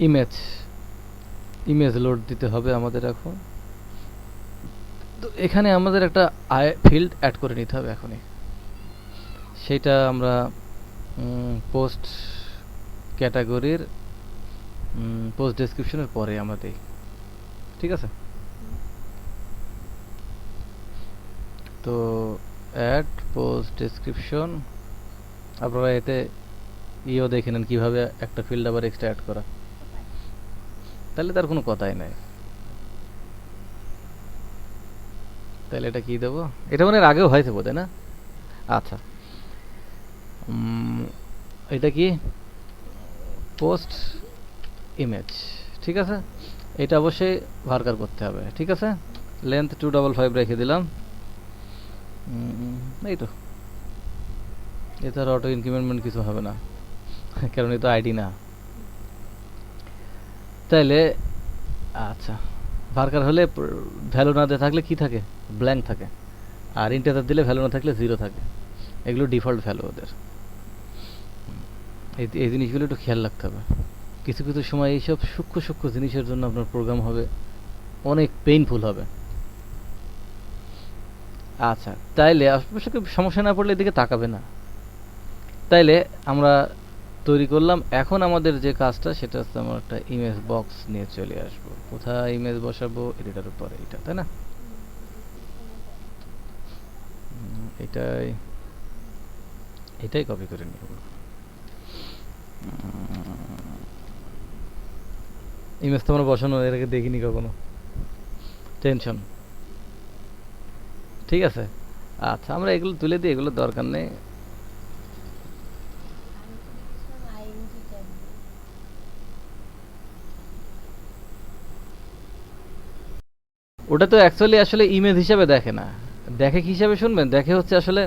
Image image load দিতে হবে আমাদের এখন। তো এখানে আমাদের একটা ফিল্ড অ্যাড করে নিতে হবে এখনই। সেটা আমরা পোস্ট ক্যাটাগরির পোস্ট ডেসক্রিপশনের পরে আমরা দিই, ঠিক আছে? তো অ্যাড পোস্ট ডেসক্রিপশন, আপনারা এতে দেখে নেন কীভাবে একটা ফিল্ড আবার এক্সট্রা অ্যাড করা, তাহলে তার কোনো কথাই নাই। তাহলে এটা কি দেবো? এটা মানে এর আগেও হয়েছে বোধ হয় না? আচ্ছা, এটা কি পোস্ট ইমেজ, ঠিক আছে? এটা অবশ্যই ভার্কার করতে হবে, ঠিক আছে? লেন্থ 255 রেখে দিলাম। এই তো, এটা আর অটো ইনক্রিমেন্ট কিছু হবে না, কারণ এটা আইডি না। তাইলে আচ্ছা, ভার্কার হলে ভ্যালু না দিয়ে থাকলে কি থাকে? ব্ল্যাঙ্ক থাকে। আর ইন্টিজার দিলে ভ্যালু না থাকলে 0 থাকে। এগুলো ডিফল্ট ভ্যালু ওদের। এই জিনিসগুলো একটু খেয়াল রাখতে হবে। কিছু কিছু সময় এইসব সূক্ষ্ম সূক্ষ্ম জিনিসের জন্য আপনার প্রোগ্রাম হবে অনেক পেইনফুল হবে। আচ্ছা, তাইলে অবশ্যই সমস্যা না পড়লে এদিকে তাকাবে না। তাইলে আমরা তৈরি করলাম। এখন আমাদের যে কাজটা সেটা হচ্ছে আমরা একটা ইমেজ বক্স নিয়ে চলে আসবো। কোথায় ইমেজ বসাবো? এডিটার উপরে, এটা তাই না? এটাই এটাই কপি করে নিব। ইমেজ তো আমরা বসানো এর আগে দেখিনি কখনো, টেনশন। ঠিক আছে, আচ্ছা আমরা এগুলো তুলে দিই, এগুলো দরকার নেই। ওটা তো অ্যাকচুয়ালি আসলে ইমেজ হিসাবে দেখে না, দেখে কি হিসাবে শুনবেন? দেখে হচ্ছে আসলে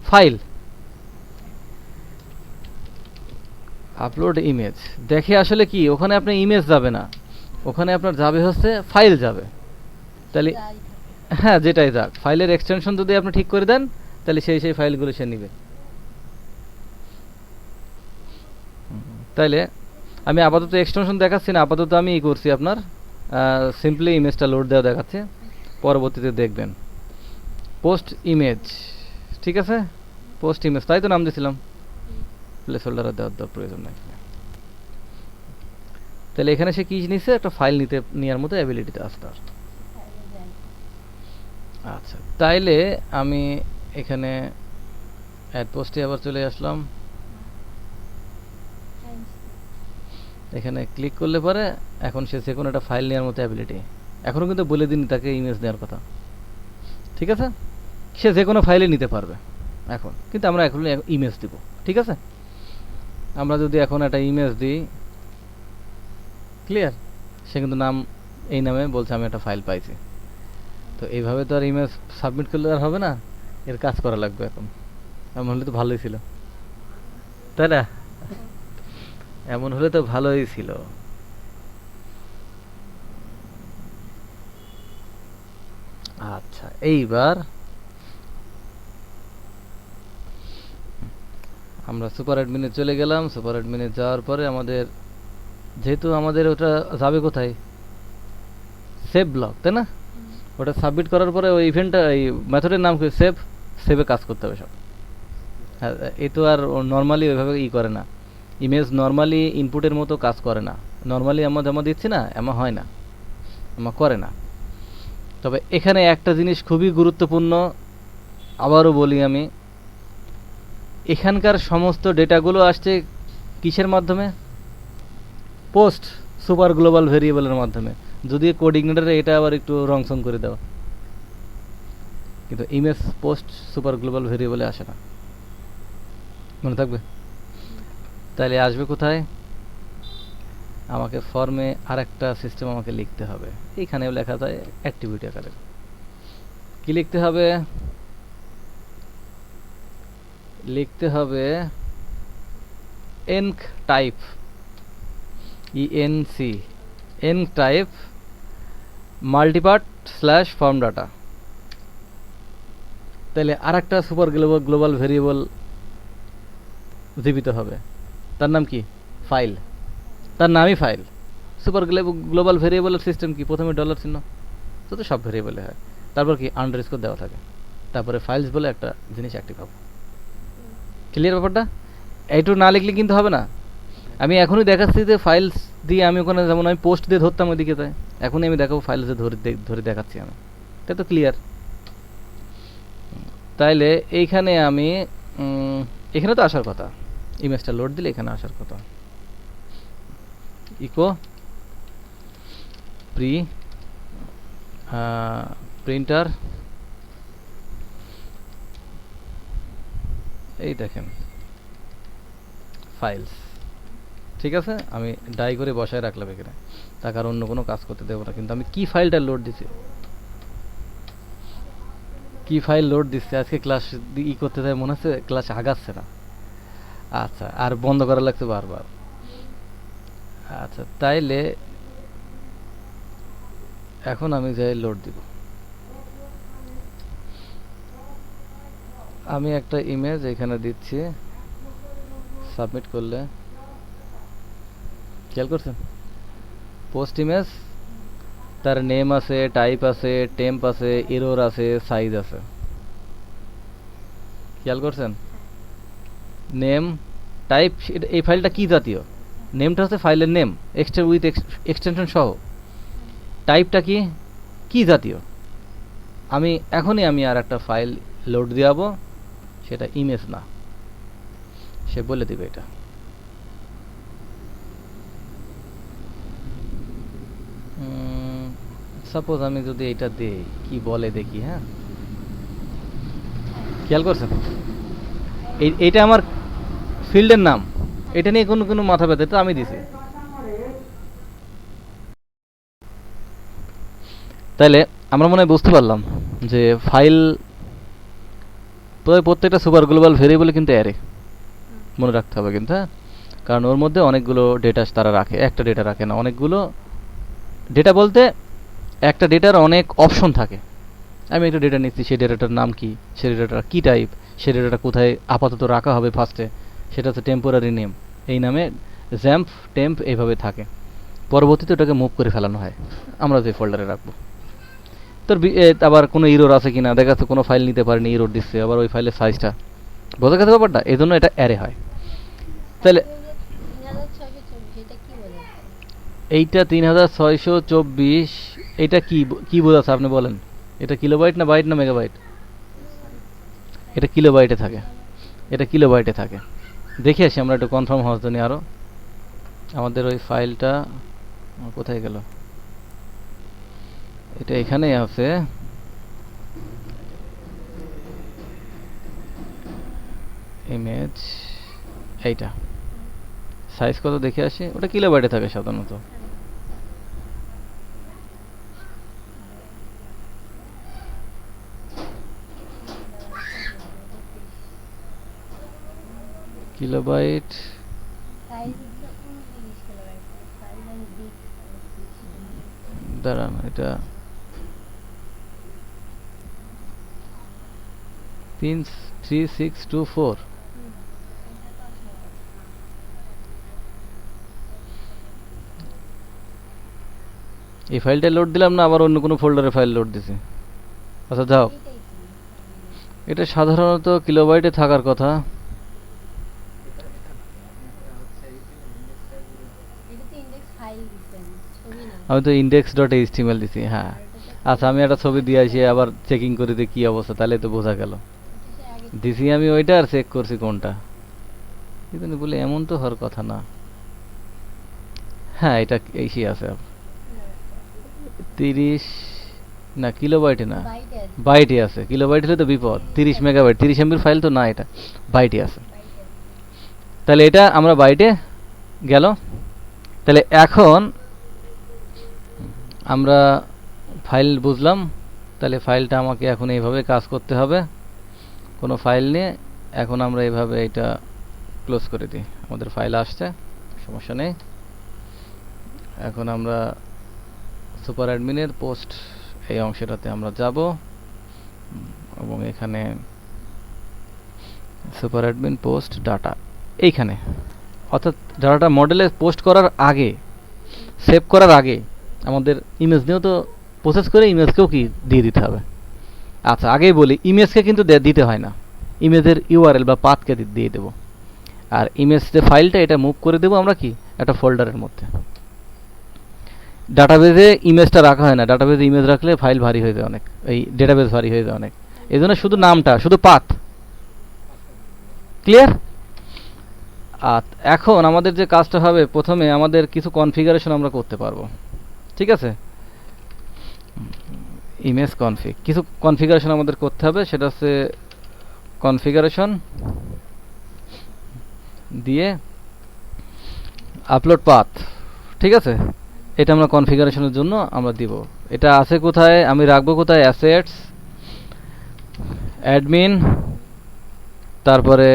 ফাইল, আপলোড ইমেজ দেখে আসলে কি, ওখানে আপনার ইমেজ যাবে না, ওখানে আপনার যাবে হচ্ছে ফাইল যাবে। তাহলে হ্যাঁ, যেটাই যাক, ফাইলের এক্সটেনশন যদি আপনি ঠিক করে দেন তাহলে সেই ফাইলগুলো সে নিবে। তাইলে আমি আপাতত এক্সটেনশন দেখাচ্ছি না, আপাতত আমি করছি আপনার সিম্পলি ইমেজটা লোড দেওয়া দেখাচ্ছে, পরবর্তীতে দেখবেন। পোস্ট ইমেজ, ঠিক আছে? পোস্ট ইমেজ তাই তো নাম দিয়েছিলাম, প্লেস হোল্ডার দেওয়ার প্রয়োজন নাই। তাহলে এখানে সে কি নিচ্ছে? একটা ফাইল নেওয়ার মতো অ্যাবিলিটিতে আসতে। আচ্ছা, তাইলে আমি এখানে অ্যাড পোস্টে আবার চলে আসলাম। এখানে ক্লিক করলে পরে এখন সে যে কোনো একটা ফাইল নেওয়ার মতো অ্যাবিলিটি। এখনও কিন্তু বলে দিন তাকে ইমেজ নেওয়ার কথা, ঠিক আছে? সে যে কোনো ফাইলে নিতে পারবে এখন, কিন্তু আমরা এখন ইমেজ দিব, ঠিক আছে? আমরা যদি এখন একটা ইমেজ দিই, ক্লিয়ার? সে কিন্তু নাম এই নামে বলছে আমি একটা ফাইল পাইছি। তো এইভাবে তো আর ইমেজ সাবমিট করলে আর হবে না, এর কাজ করা লাগবে এখন। এমন হলে তো ভালোই ছিল, তাই না? এমন হলে তো ভালোই ছিল। আচ্ছা, এইবার আমরা সুপার অ্যাডমিনে চলে গেলাম। সুপার অ্যাডমিনে যাওয়ার পরে আমাদের, যেহেতু আমাদের ওটা যাবে কোথায়? সেভ ব্লক, তাই না? ওটা সাবমিট করার পরে ওই ইভেন্টটা, এই মেথডের নাম কি? সেভে কাজ করতে হবে সব। হ্যাঁ, এ তো আর নর্মালি ওইভাবে করে না। ইমেজ নর্মালি ইনপুটের মতো কাজ করে না। নর্মালি আমরা যেমন দিচ্ছি না, এমন হয় না, এমন করে না। তবে এখানে একটা জিনিস খুবই গুরুত্বপূর্ণ, আবারও বলি আমি, এখানকার সমস্ত ডেটাগুলো আসছে কিসের মাধ্যমে? পোস্ট সুপার গ্লোবাল ভেরিয়েবলের মাধ্যমে। যদি কোডিগনেটারে এটা আবার একটু রংসং করে দেওয়া, কিন্তু ইমেজ পোস্ট সুপার গ্লোবাল ভেরিয়েবলে আসে না, মনে থাকবে? তাহলে আসবে কোথায়? আমাকে ফর্মে আরেকটা সিস্টেম আমাকে লিখতে হবে। এইখানেও লেখা যায় অ্যাক্টিভিটি আকারে। কি লিখতে হবে? লিখতে হবে enctype, ENC, enctype multipart slash form data. তাহলে আরেকটা সুপার গ্লোবাল ভেরিয়েবল জীবিত হবে। তার নাম কি? ফাইল। তার নামই ফাইল। সুপার গ্লোবাল ভেরিয়েবলের সিস্টেম কি, প্রথমে ডলার চিহ্ন, তো সব ভেরিয়েবলে হয়, তারপর কি আন্ডারস্কোর দেওয়া থাকে, তারপরে ফাইলস বলে একটা জিনিস অ্যাক্টিভ হবে। ক্লিয়ার ব্যাপারটা? এইটু না লিখলে কিন্তু হবে না। আমি এখনই দেখাচ্ছি যে ফাইলস দিয়ে আমি ওখানে, যেমন আমি পোস্ট দিয়ে ধরতাম ওইদিকে, তাই এখনই আমি দেখাবো ফাইলস দিয়ে ধরে দেখাচ্ছি আমি, তাই তো ক্লিয়ার? তাইলে এইখানে আমি এখানে তো আসার কথা, ইমেজটা লোড দিলে এখানে আসার কথা। ইকো প্রিন্টার, এই দেখেন ফাইলস, ঠিক আছে? আমি ডাই করে বসায় রাখলাম এখানে, তার কারণ অন্য কোনো কাজ করতে দেবো না। কিন্তু আমি কি ফাইলটা লোড দিছি, কি ফাইল লোড দিচ্ছে, আজকে ক্লাস ই করতে যায় মনে হচ্ছে ক্লাস আগাচ্ছে না। আচ্ছা, আর বন্ধ করা লাগছে বারবার। আচ্ছা, তাইলে এখন আমি যাই লোড দিব। আমি একটা ইমেজ এখানে দিচ্ছি, সাবমিট করলে খেয়াল করছেন পোস্ট ইমেজ, তার নেম আছে, টাইপ আছে, টেম্প আছে, এরর আছে, সাইজ আছে। খেয়াল করছেন? নেম, টাইপ, এই ফাইলটা কি জাতীয়, নেমটা হচ্ছে ফাইলের নেম উইথ এক্সটেনশন সহ। টাইপটা কি, কি জাতীয়। আমি এখনই আর একটা ফাইল লোড দিয়াবো, সেটা ইমেজ না, সে বলে দিবে এটা। সাপোজ আমি যদি এটা দেই, কি বলে দেখি। হ্যাঁ, খেয়াল করছেন এইটা আমার ফিল্ডের নাম, এটা নিয়ে কোনো মাথা ব্যথা তো আমি দিছি। তাইলে আমরা মনে হয় বুঝতে পারলাম যে ফাইল প্রত্যেকটা সুপার গ্লোবাল ভেরিয়েবলে কিন্তু অ্যারে মনে রাখতে হবে কিন্তু। হ্যাঁ, কারণ ওর মধ্যে অনেকগুলো ডেটা তারা রাখে, একটা ডেটা রাখে না, অনেকগুলো ডেটা। বলতে একটা ডেটার অনেক অপশন থাকে। আমি একটা ডেটা নিচ্ছি, সেই ডেটাটার নাম কি, সেই ডেটাটা কী টাইপ, সেই ডেটাটা কোথায় আপাতত রাখা হবে ফার্স্টে, সেটা হচ্ছে টেম্পোরারি নেম, এই নামে জ্যাম্প টেম্প এইভাবে থাকে। পরবর্তীতে ওটাকে মুভ করে ফেলানো হয় আমরা যে ফোল্ডারে রাখবো। তোর আবার কোনো ইরোর আছে কিনা দেখা যাচ্ছে, কোনো ফাইল নিতে পারেনি, ইরোর দিচ্ছে, আবার ওই ফাইলের সাইজটা বোঝা গেছে ব্যাপারটা, এই জন্য এটা অ্যারে হয়। তাহলে এইটা 3624, এইটা কি বোঝাচ্ছে আপনি বলেন? এটা কিলোবাইট না বাইট না মেগাবাইট? এটা কিলোবাইটে থাকে, এটা কিলোবাইটে থাকে। দেখে আসি আমরা একটু কনফার্ম হওয়ার জন্য আরও। আমাদের ওই ফাইলটা কোথায় গেল, এটা এখানেই আছে। ইমেজ এইটা সাইজ কত দেখে আসি, ওটা কিলোবাইটে থাকে সাধারণত। কিলোবাইট দাঁড়ান, এটা 3624। এই ফাইলটা লোড দিলাম না, আবার অন্য কোনো ফোল্ডারে ফাইল লোড দিছি। আচ্ছা যাও, এটা সাধারণত কিলোবাইটে থাকার কথা। আমি তো index.html দিছি। হ্যাঁ, আচ্ছা, আমি একটা ছবি দিয়ে আসি, আবার চেকিং করে দিই কি অবস্থা, তাহলে তো বোঝা গেল। দিছি আমি ওইটা, আর চেক করছি কোনটা, কিন্তু বলে এমন তো হওয়ার কথা না। হ্যাঁ, এটা এইসি আছে 30 না, কিলোবাইটে না, বাইটে আছে। কিলোবাইট হলে তো বিপদ, 30 মেগাবাইট, 30 এমবির ফাইল তো না, এটা বাইটে আছে। তাহলে এটা আমরা বাইটে গেল। তাহলে এখন আমরা ফাইল বুঝলাম, তাহলে ফাইলটা আমাকে এখন এইভাবে কাজ করতে হবে। কোনো ফাইল নিয়ে এখন আমরা এইভাবে এটা ক্লোজ করে দিই। আমাদের ফাইল আসছে, সমস্যা নেই। এখন আমরা সুপার অ্যাডমিনের পোস্ট এই অংশটাতে আমরা যাব, এবং এখানে সুপার অ্যাডমিন পোস্ট ডাটা, এইখানে অর্থাৎ ডাটাটা মডেলে পোস্ট করার আগে সেভ করার আগে আমাদের ইমেজ নিয়েও তো প্রসেস করে ইমেজকেও কি দিয়ে দিতে হবে। আচ্ছা, আগেই বলি, ইমেজকে কিন্তু দিতে হয় না, ইমেজের ইউআরএল বা পাথকে দিয়ে দেবো। আর ইমেজ যে ফাইলটা, এটা মুভ করে দেবো আমরা কি একটা ফোল্ডারের মধ্যে। ডাটাবেজে ইমেজটা রাখা হয় না, ডাটাবেজে ইমেজ রাখলে ফাইল ভারী হয়ে যায় অনেক, এই ডেটাবেজ ভারী হয়ে যায় অনেক। এই জন্য শুধু নামটা, শুধু পাথ। ক্লিয়ার? এখন আমাদের যে কাজটা হবে, প্রথমে আমাদের কিছু কনফিগারেশন আমরা করতে পারবো, ঠিক আছে? ইমেজ কনফিগ, কিছু কনফিগারেশন আমাদের করতে হবে। সেটা হচ্ছে কনফিগারেশন দিয়ে আপলোড পাথ, ঠিক আছে? এটা আমরা কনফিগারেশনের জন্য আমরা দিব। এটা আছে কোথায়, আমি রাখবো কোথায়? অ্যাসেটস, অ্যাডমিন, তারপরে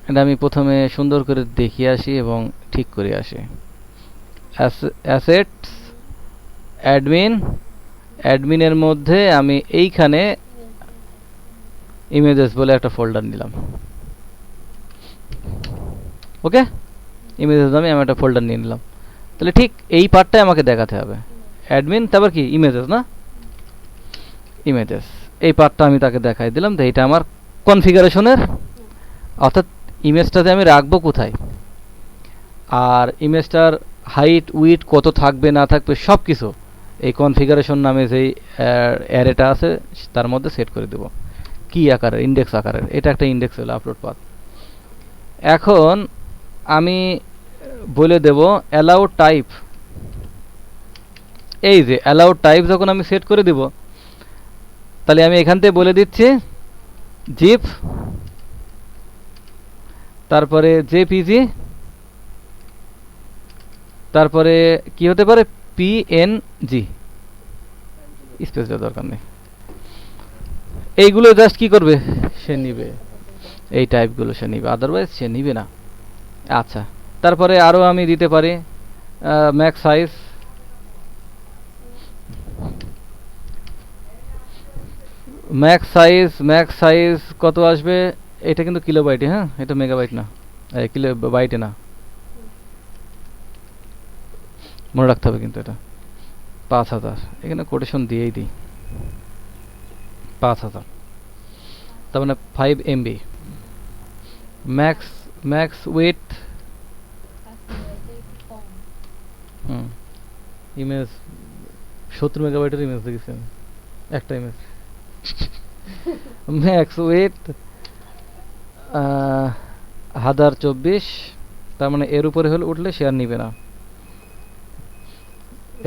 এটা আমি প্রথমে সুন্দর করে দেখিয়ে আসি এবং ঠিক করে আসি। অ্যাসেটস, অ্যাডমিন, অ্যাডমিনের মধ্যে আমি এইখানে ইমেজেস বলে একটা ফোল্ডার নিলাম। ওকে, ইমেজেস আমি একটা ফোল্ডার নিয়ে নিলাম। তাহলে ঠিক এই পার্টটাই আমাকে দেখাতে হবে। অ্যাডমিন, তারপর কি ইমেজেস, না ইমেজেস, এই পার্টটা আমি তাকে দেখাই দিলাম। তো এটা আমার কনফিগারেশনের, অর্থাৎ ইমেজটাতে আমি রাখবো কোথায়, আর ইমেজটার হাইট উইডথ কত থাকবে না থাকবে সব কিছু এই কনফিগারেশন নামে যেই অ্যারেটা আছে তার মধ্যে সেট করে দেব, কি আকারের, ইন্ডেক্স আকারের। এটা একটা ইন্ডেক্স হলো আপলোড পাথ। এখন আমি বলে দেব অ্যালাউ টাইপ। এই যে অ্যালাউ টাইপ যখন আমি সেট করে দিব, তাহলে আমি এখান থেকে বলে দিচ্ছি জিপ, তারপরে জেপিজি, তারপরে কি হতে পারে পিএনজি, স্পেস দেওয়ার দরকার নেই। এইগুলো জাস্ট কি করবে, সে নিবে, এই টাইপগুলো সে নিবে, আদারওয়াইজ সে নিবে না। আচ্ছা, তারপরে আরও আমি দিতে পারি ম্যাক্স সাইজ, ম্যাক্স সাইজ কত আসবে? এটা কিন্তু কিলোবাইটে, হ্যাঁ, এটা মেগাবাইট না, কিলোবাইটে না, মনে রাখতে হবে কিন্তু। এটা 5000, এখানে কোটেশন দিয়েই দিই 5000, তার মানে 5 MB। ম্যাক্স উইথ ইমেজ 70 মেগাবাইটের ইমেজ দেখেছি আমি, একটা ইমেজ। ম্যাক্স উইথ 1024, তার মানে এর উপরে হলে উঠলে সে আর নিবে না।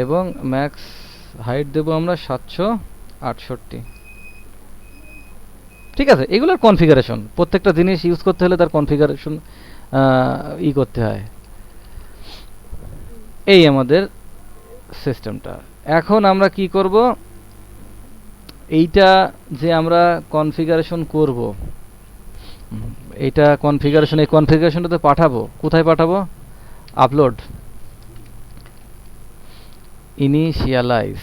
এবং ম্যাক্স হাইট দেবো আমরা 768। ঠিক আছে, এগুলোর কনফিগারেশন, প্রত্যেকটা জিনিস ইউজ করতে হলে তার কনফিগারেশন করতে হয়। এই আমাদের সিস্টেমটা। এখন আমরা কি করব, এইটা যে আমরা কনফিগারেশন করব, এইটা কনফিগারেশন, এই কনফিগারেশনটাতে পাঠাবো, কোথায় পাঠাবো? আপলোড, ইনিশিয়ালাইজ,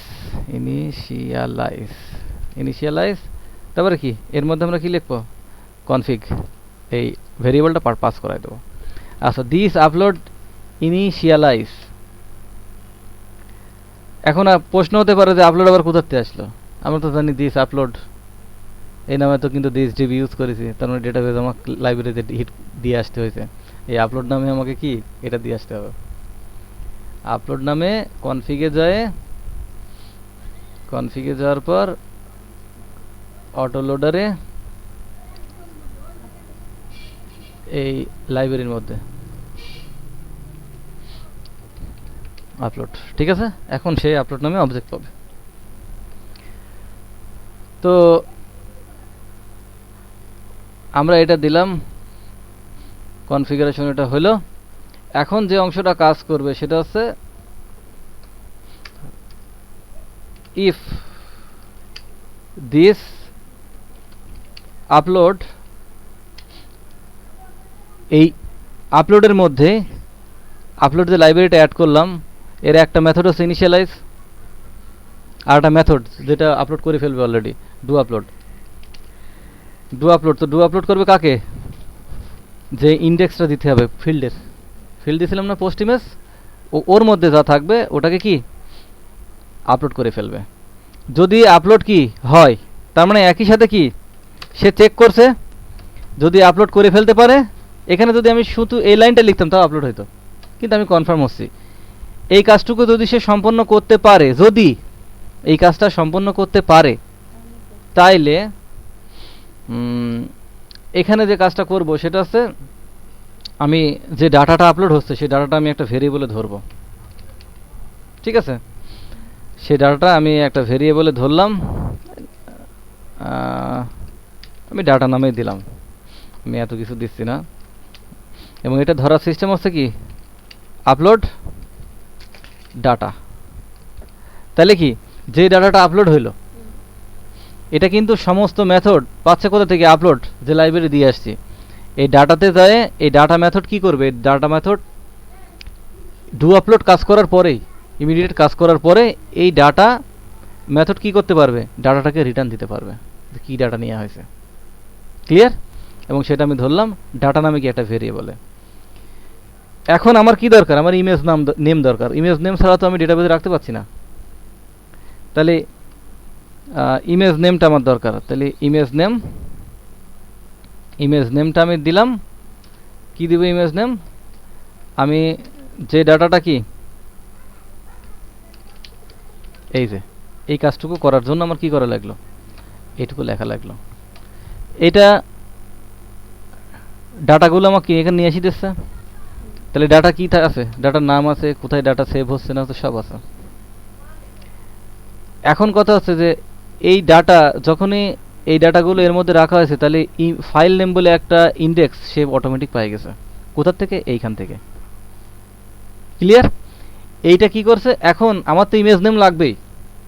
তারপরে কি এর মধ্যে আমরা কি লিখবো? কনফিগ, এই ভেরিয়েবলটা পাস করাই দেবো। আচ্ছা, দিস আপলোড ইনিশিয়ালাইজ। এখন প্রশ্ন হতে পারে যে আপলোড আবার কোথাতে আসলো? আমরা তো জানি দিস আপলোড এই নামে তো কিন্তু দিস ডিবি ইউজ করেছি, তার মানে ডেটাবেজ আমাকে লাইব্রেরিতে হিট দিয়ে আসতে হয়েছে। এই আপলোড নামে আমাকে কি এটা দিয়ে আসতে হবে। আপলোড নামে কনফিগে যায়, কনফিগে যাওয়ার পর অটো লোডারে এই লাইব্রেরির মধ্যে আপলোড, ঠিক আছে? এখন সেই আপলোড নামে অবজেক্ট পাবে। তো আমরা এটা দিলাম, কনফিগারেশন এটা হলো। এখন যে অংশটা কাজ করবে সেটা হচ্ছে ইফ দিস আপলোড, এই আপলোডের মধ্যে আপলোড যে লাইব্রেরিটা অ্যাড করলাম এর একটা মেথড হচ্ছে ইনিশিয়ালাইজ, আর একটা মেথড যেটা আপলোড করে ফেলবে অলরেডি, ডু আপলোড। তো ডু আপলোড করবে কাকে? যে ইন্ডেক্সটা দিতে হবে ফিল্ডের, ফিল্ড দিয়েছিলাম না পোস্ট ইমেজ, ওর মধ্যে যা থাকবে ওটাকে কি আপলোড করে ফেলবে। যদি আপলোড কি হয় তার মানে একই সাথে কি সে চেক করছে, যদি আপলোড করে ফেলতে পারে, এখানে যদি আমি শুধু এই লাইনটা লিখতাম তাও আপলোড হইতো, কিন্তু আমি কনফার্ম হচ্ছি এই কাজটুকু যদি সে সম্পন্ন করতে পারে, যদি এই কাজটা সম্পন্ন করতে পারে, তাইলে এখানে যে কাজটা করব সেটা হচ্ছে আমি যে ডাটাটা আপলোড হচ্ছে সেই ডাটাটা আমি একটা ভেরিয়েবলে ধরবো। ঠিক আছে, সেই ডাটাটা আমি একটা ভেরিয়েবলে ধরলাম, আমি ডাটা নামেই দিলাম, আমি এত কিছু দিচ্ছি না। এবং এটা ধরার সিস্টেম হচ্ছে কি আপলোড ডাটা। তাহলে কি যে ডাটাটা আপলোড হইলো এটা কিন্তু সমস্ত মেথড পাচ্ছে কোথা থেকে, আপলোড যে লাইব্রেরি দিয়ে আসছি এই ডাটাতে যায়। এই ডাটা মেথড কি করবে, ডাটা মেথড ডু আপলোড কাজ করার পরেই, ইমিডিয়েট কাজ করার পরে এই ডাটা মেথড কি করতে পারবে, ডাটাটাকে রিটার্ন দিতে পারবে কি ডাটা নেওয়া হয়েছে। ক্লিয়ার? এবং সেটা আমি ধরলাম ডাটা নামে কি একটা ভেরিয়েবলে। এখন আমার কি দরকার, আমার ইমেজ নেম দরকার। ইমেজ নেম ছাড়া তো আমি ডেটাবেসে রাখতে পারছি না, তাহলে ইমেজ নেমটা আমার দরকার। তাহলে ইমেজ নেমটা আমি দিলাম। কি দিব ইমেজ নেম, আমি যে ডাটাটা কি এই যে এই কাজটুকু করার জন্য আমার কি করা লাগলো, এইটুকু লেখা লাগলো। এটা ডাটাগুলো আমাকে এখানে নিয়ে আসিতেছে। তাহলে ডাটা কি আছে, ডাটার নাম আছে, কোথায় ডাটা সেভ হচ্ছে না হচ্ছে সব আছে। এখন কথা হচ্ছে যে এই ডাটা যখনই এই ডাটাগুলো এর মধ্যে রাখা হয়েছে, তাহলে ফাইল নেম বলে একটা ইন্ডেক্স সে অটোমেটিক পেয়ে গেছে। কোথার থেকে, এইখান থেকে। ক্লিয়ার? এইটা কি করছে, এখন আমার তো ইমেজ নেম লাগবেই,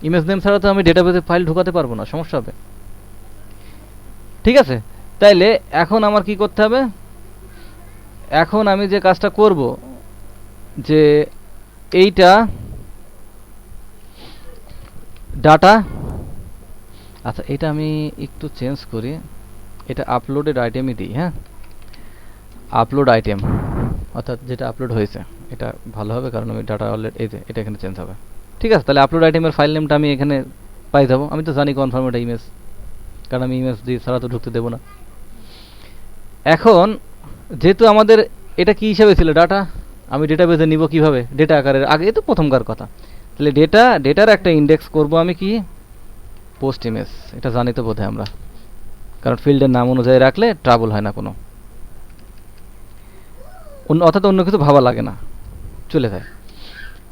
ইমেজ নেম ছাড়া তো আমি ডেটাবেসে ফাইল ঢুকাতে পারবো না, সমস্যা হবে। ঠিক আছে, তাইলে এখন আমার কি করতে হবে, এখন আমি যে কাজটা করব যে এইটা ডাটা, আচ্ছা এটা আমি একটু চেঞ্জ করি, এটা আপলোডেড আইটেমই দিই। হ্যাঁ, আপলোড আইটেম অর্থাৎ যেটা আপলোড হয়েছে এটা ভালো হবে, কারণ আমি ডাটা অলরেডি এই যে এটা এখানে চেঞ্জ হবে। ঠিক আছে, তাহলে আপলোড আইটেমের ফাইল নেমটা আমি এখানে পাই যাবো। আমি তো জানি কনফার্ম এটা ইমেজ, কারণ আমি ইমেজ দিয়ে ছাড়া তো ঢুকতে দেবো না। এখন যেহেতু আমাদের এটা কি হিসাবে ছিল ডাটা, আমি ডেটাবেসে নিব কিভাবে, ডেটা আকারের, আগে তো প্রথমকার কথা। তাহলে ডেটার একটা ইন্ডেক্স করব আমি কি, পোস্ট ইমেজ। এটা জানি তো বোধহয় আমরা, কারণ ফিল্ডের নাম অনুযায়ী রাখলে ট্রাবল হয় না কোনো, অর্থাৎ অন্য কিছু ভাবা লাগে না, চলে যায়।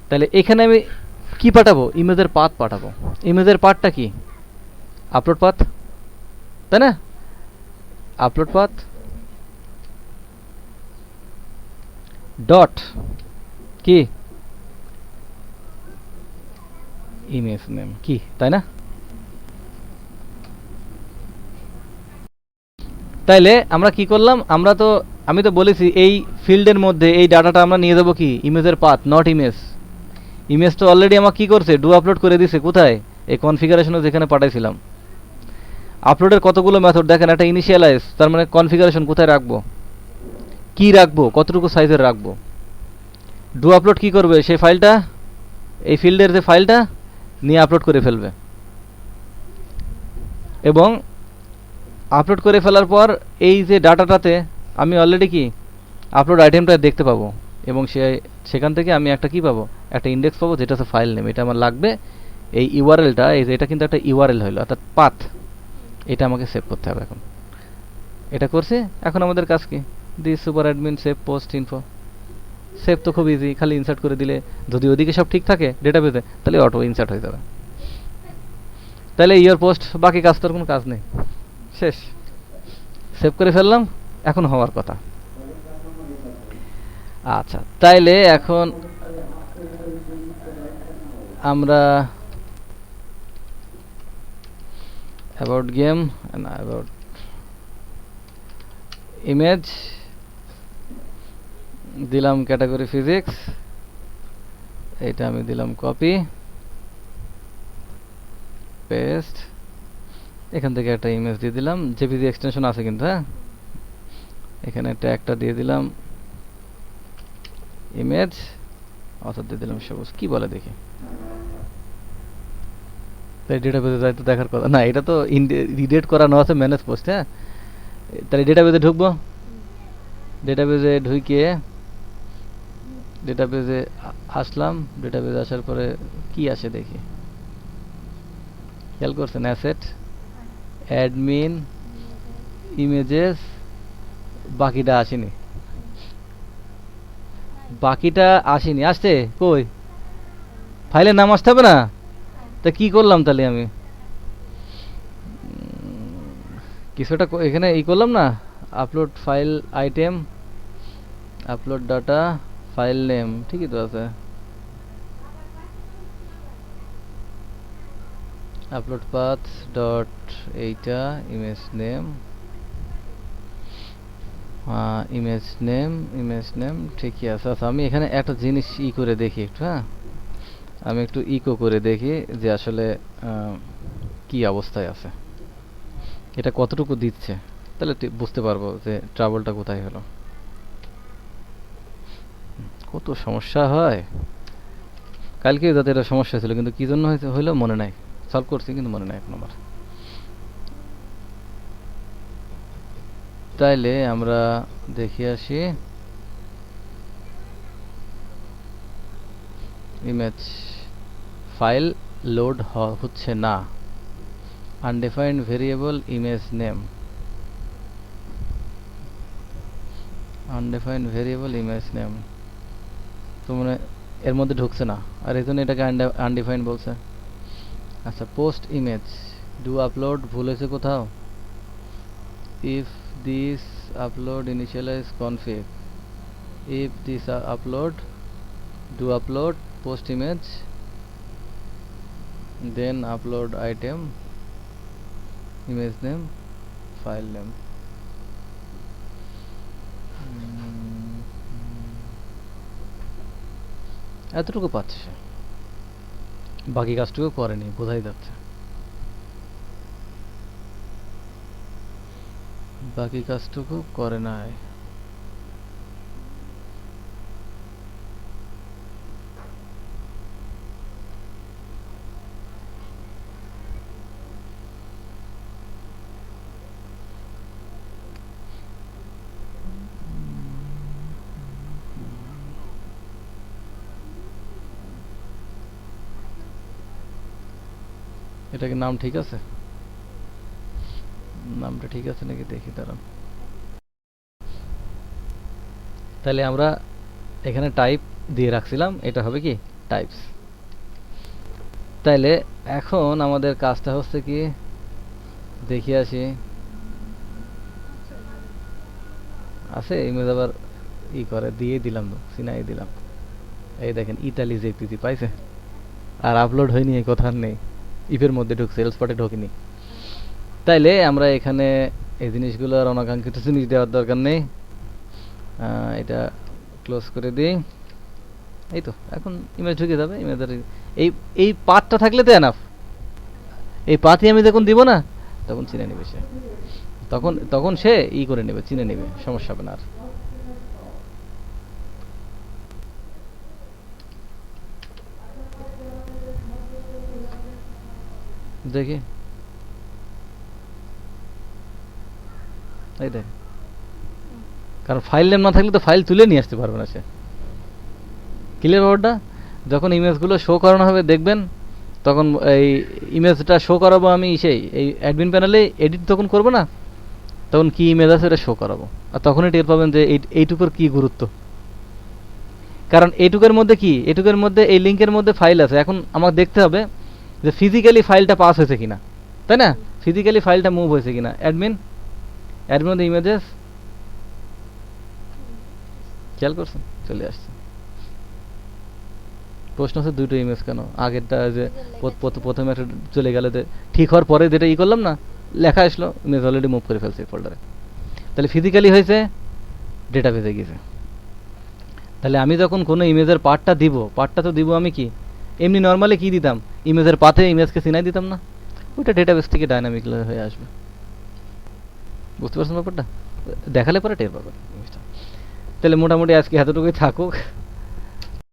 তাহলে এখানে আমি কি পাঠাবো, ইমেজের পাথ পাঠাবো। ইমেজের পাথটা কি, আপলোড পাথ, তাই না? আপলোড পাথ ডট কি ইমেজ নেম কি, তাই না? তাইলে আমরা কি করলাম, আমি তো বলেছি এই ফিল্ডের মধ্যে এই ডাটাটা আমরা নিয়ে যাবো কি, ইমেজের পাথ, নট ইমেজ। ইমেজ তো অলরেডি আমার কি করছে, ডু আপলোড করে দিছে। কোথায়, এই কনফিগারেশনে যেখানে পাঠাইছিলাম। আপলোডের কতগুলো মেথড দেখেন, একটা ইনিশিয়ালাইজ, তার মানে কনফিগারেশন কোথায় রাখবো, কি রাখবো, কতটুকু সাইজের রাখবো। ডু আপলোড কি করবে, সেই ফাইলটা, এই ফিল্ডের যে ফাইলটা নিয়ে আপলোড করে ফেলবে, এবং আপলোড করে ফেলার পর এই যে ডাটাটাতে আমি অলরেডি কি আপলোড আইটেমটা দেখতে পাবো, এবং সেখান থেকে আমি একটা কি পাবো, একটা ইন্ডেক্স পাবো যেটা হচ্ছে ফাইল নেম। এটা আমার লাগবে, এই ইউআরএলটা, এই যে এটা কিন্তু একটা ইউআরএল হলো, অর্থাৎ পাথ। এটা আমাকে সেভ করতে হবে। এখন এটা করছি, এখন আমাদের কাজ কি, this super admin save post info. Save তো খুব ইজি, খালি ইনসার্ট করে দিলে, যদি ওদিকে সব ঠিক থাকে ডেটাবেসে, তাহলে অটো ইনসার্ট হয়ে যাবে। তাহলে ইয়ার পোস্ট, বাকি কাজ তোর কোনো কাজ নেই, শেষ। সেভ করে ফেললাম, এখন হওয়ার কথা। আচ্ছা, তাইলে এখন আমরা অ্যাবাউট গেম, অ্যাবাউট ইমেজ দিলাম, ক্যাটাগরি ফিজিক্স, এটা আমি দিলাম কপি পেস্ট, এখান থেকে একটা ইমেজ দিয়ে দিলাম, জেপিজি এক্সটেনশন আছে কিন্তু। হ্যাঁ, এখানে ট্যাগটা দিয়ে দিলাম ইমেজ অথর দিয়ে দিলাম সবুজ, কি বলে দেখি। তাই ডেটাবেজে যাই তো দেখার কথা না, এটা তো রিডেট করানো আছে ম্যানেজ পোস্ট। হ্যাঁ, তাহলে ডেটাবেজে ঢুকবো, ডেটাবেজে ঢুকে ডেটাবেজে আসলাম। ডেটাবেজে আসার পরে কি আসে দেখি, খেয়াল করছেন? অ্যাসেট, অ্যাডমিন, ইমেজেস, বাকিটা আসেনি। বাকিটা আসেনি, আসছে কই? ফাইলের নাম আসতে হবে না? তা কি করলাম তাহলে আমি? কিছুটা এখানে ই করলাম না, upload file item, upload data, file name, ঠিকই তো আছে। আপলোড পাথ ডট এইটা ইমেজ নেম, ইমেজ নেম ঠিকই আছে। আচ্ছা, আমি এখানে একটা জিনিস ই করে দেখি একটু। হ্যাঁ, আমি একটু ইকো করে দেখি যে আসলে কি অবস্থায় আছে, এটা কতটুকু দিচ্ছে, তাহলে বুঝতে পারবো যে ট্রাবলটা কোথায় হলো। কত সমস্যা হয়, কালকে যাতে এটা সমস্যা ছিল, কিন্তু কি জন্য হয়েছে হইলো মনে নাই। সলভ করছি কিন্তু মনে নাই এখন আমার। তাইলে আমরা দেখে আসি। ইমেজ ফাইল লোড হচ্ছে না, undefined variable image name, undefined variable image name, তো মানে এর মধ্যে ঢুকছে না, আর এই জন্য এটাকে আনডিফাইন্ড বলছে। আচ্ছা, পোস্ট ইমেজ ডু আপলোড ভুল হয়েছে কোথাও। If this upload initialize config, if this upload do upload post image then upload item image name file name. এতটুকু পাচ্ছে সে, বাকি কাজটুকু করেনি, বোঝাই যাচ্ছে। বাকি কাজটুকু করে নাই। এটা কি নাম ঠিক আছে? নামটা ঠিক আছে নাকি দেখি দাঁড়ান। তাহলে আমরা এখানে টাইপ দিয়ে রাখছিলাম, এটা হবে কি টাইপস। তাইলে এখন আমাদের কাজটা হচ্ছে কি, দেখি আসি আছে ইমেজ, আবার ই করে দিয়ে দিলাম তো, সিনাই দিলাম। এই দেখেন ইতালি জেপিজি পাইছে, আর আপলোড হয়নি এই কথা নেই, ইফের মধ্যে ঢুকছে, এলস্পটে ঢোকেনি। তাইলে আমরা এখানে এই জিনিসগুলো আর অনাকাঙ্ক্ষিত জিনিস দেওয়ার দরকার নেই, এটা ক্লোজ করে দিই। এই তো এখন ইমেজ ঢুকে যাবে। ইমেজের এই এই পাথটা থাকলে তো এনাফ, এই পাথই আমি যখন দিব না তখন চিনে নেবে সে, তখন তখন সে ই করে নেবে, চিনে নেবে, সমস্যা হবে না আর। দেখি, এই দেখ, কারণ ফাইল নেম না থাকলে তো ফাইল তুলে নিয়ে আসতে পারবে না সে। ক্লিয়ার ব্যাপারটা? যখন ইমেজগুলো শো করানো হবে দেখবেন, তখন এই ইমেজটা শো করাবো আমি সেই এই অ্যাডমিন প্যানেলে এডিট যখন করবো না, তখন কি ইমেজ আছে এটা শো করাবো, আর তখনই টের পাবেন যে এইটুকুর কি গুরুত্ব। কারণ এইটুকের মধ্যে কি, এইটুকের মধ্যে এই লিঙ্কের মধ্যে ফাইল আছে, এখন আমাকে দেখতে হবে যে ফিজিক্যালি ফাইলটা পাস হয়েছে কিনা, তাই না? ফিজিক্যালি ফাইলটা মুভ হয়েছে কিনা। অ্যাডমিন, অ্যাডমিন মধ্যে ইমেজেস, খেয়াল করছেন চলে আসছে। প্রশ্ন হচ্ছে দুটো ইমেজ কেন, আগেরটা যে প্রথমে একটা চলে গেল, যে ঠিক হওয়ার পরে যেটা ই করলাম না, লেখা আসলো, ইমেজ অলরেডি মুভ করে ফেলছে ফোল্ডারে। তাহলে ফিজিক্যালি হয়েছে, ডেটাবেজে গেছে। তাহলে আমি যখন কোনো ইমেজের পার্টটা দিব, পার্টটা তো দিব আমি কি এমনি নর্মালি কি দিতাম, ইমেজের পাথে ইমেজকে চিনাই দিতাম না, ওইটা ডেটাবেস থেকে ডাইনামিক হয়ে আসবে। বুঝতে পারছেন ব্যাপারটা? দেখালে পরে টের পাবেন জিনিসটা। তাহলে মোটামুটি আজকে এতটুকুই থাকুক।